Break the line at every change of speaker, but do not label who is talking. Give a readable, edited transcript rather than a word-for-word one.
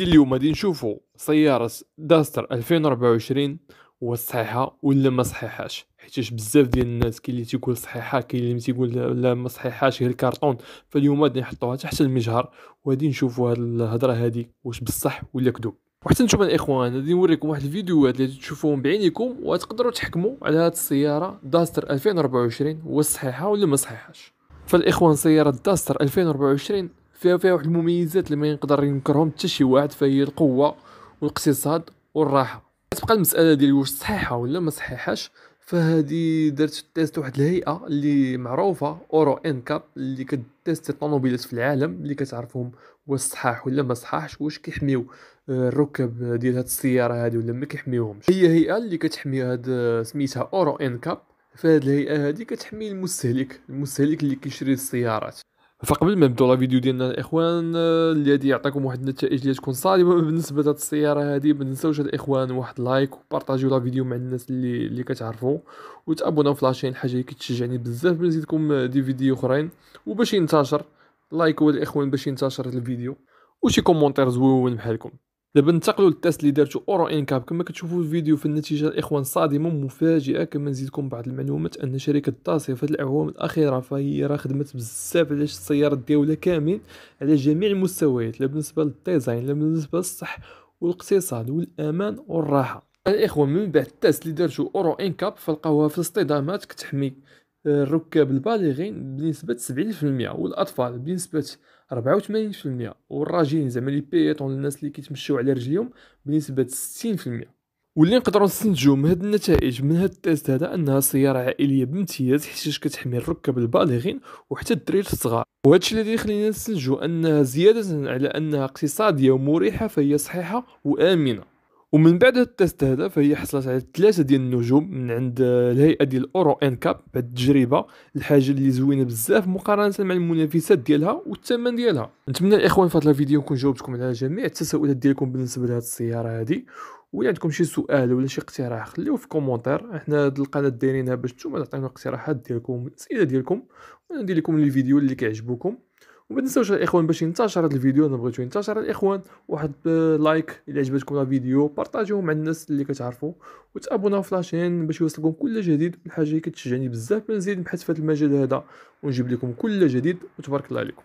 اليوم غادي نشوفوا سيارة داستر 2024 واش صحيحة ولا ما صحيحاش، حيتاش بزاف ديال الناس كاين اللي تيقول صحيحة، كاين اللي تيقول لا ما صحيحاش غير الكارطون. فاليوم غادي نحطوها تحت المجهر وغادي نشوفوا هاد الهضرة هادي واش بصح ولا كذوب. وحتى نتوما الاخوان غادي نوريكم واحد الفيديوهات اللي تشوفوهم بعينيكم وتقدروا تحكموا على هاد السيارة داستر 2024 واش صحيحة ولا ما صحيحاش. فالاخوان سيارة داستر 2024 فيها واحد المميزات اللي ما يقدر ينكرهم حتى شي واحد، فهي القوه والاقتصاد والراحه. تبقى المساله ديال واش صحيحه ولا ما صحيحاش، فهادي درت تيست واحد الهيئه اللي معروفه اورو ان كاب اللي كتيست الطوموبيلات في العالم، اللي كتعرفهم واش صحاح ولا ما صحاحش، واش كيحميو الركب ديال هاد السياره هادي ولا ما كيحميوهمش. هي هيئه اللي كتحمي هاد سميتها اورو ان كاب. فهاد الهيئه هادي كتحمي المستهلك اللي كيشري السيارات. فقبل ما نبداو لا فيديو ديالنا الاخوان، اللي غادي يعطيكم واحد النتائج اللي تكون صادمه بالنسبه لهاد السياره هذه، ما تنساوش الاخوان واحد لايك وبارطاجيو لا فيديو مع الناس اللي كتعرفوا، وتابوناو في لاشين، الحاجه اللي كتشجعني بزاف باش نزيدكم دي فيديو اخرين وباش ينتشر. لايك هو الاخوان باش ينتشر هذا الفيديو، وشي كومونتير زوين بحالكم. دابا ننتقلوا للتيست اللي دارتو اورو انكاب. كما كتشوفوا في الفيديو، في النتيجه الاخوان صادمه مفاجئه. كما نزيدكم بعض المعلومات ان شركه داسيا في هذه الاعوام الاخيره فهي راه خدمت بزاف علاش السيارات ديالها كامل على جميع المستويات، لا بالنسبه للديزاين لا بالنسبه للصح والاقتصاد والامان والراحه. الاخوان من بعد التيست اللي دارتو اورو انكاب فلقاوها في الاصطدامات كتحمي الركاب البالغين بنسبة 70%، والأطفال بنسبة 84%، والراجلين زعما لي بيتون الناس اللي كيتمشوا على رجليهم بنسبة 60%. واللي نقدروا نستنتجوا من هاد النتائج من هاد التيست هذا انها سيارة عائلية بامتياز، حيت كتحمي الركاب البالغين وحتى الدراري الصغار. وهذا الشيء الذي يخلينا نستنتجوا انها زيادة على انها اقتصادية ومريحة فهي صحيحة وآمنة. ومن بعد هاد التيست هذا فهي حصلت على 3 ديال النجوم من عند الهيئه ديال اورو ان كاب بعد التجربه، الحاجه اللي زوينه بزاف مقارنه مع المنافسات ديالها والثمن ديالها. نتمنى الاخوان في هذا الفيديو نكون جاوبتكم على جميع التساؤلات ديالكم بالنسبه لهاد السياره هذه. ولا عندكم شي سؤال ولا شي اقتراح خليوه في كومونتير. احنا هاد القناه دايرينها باش نتوما تعطيونا الاقتراحات ديالكم الاسئله ديالكم، وندير لكم الفيديو اللي كيعجبكم. وما تنساوش الاخوان باش ينتشر هذا الفيديو، انا بغيتو ينتشر الاخوان، واحد لايك الى عجبتكم الفيديو، بارطاجيوه مع الناس اللي كتعرفوا، وتابوناو في لاشين باش يوصلكم كل جديد. الحاجه اللي كتشجعني بزاف باش نزيد نبحث في هذا المجال هذا ونجيب لكم كل جديد، وتبارك الله عليكم.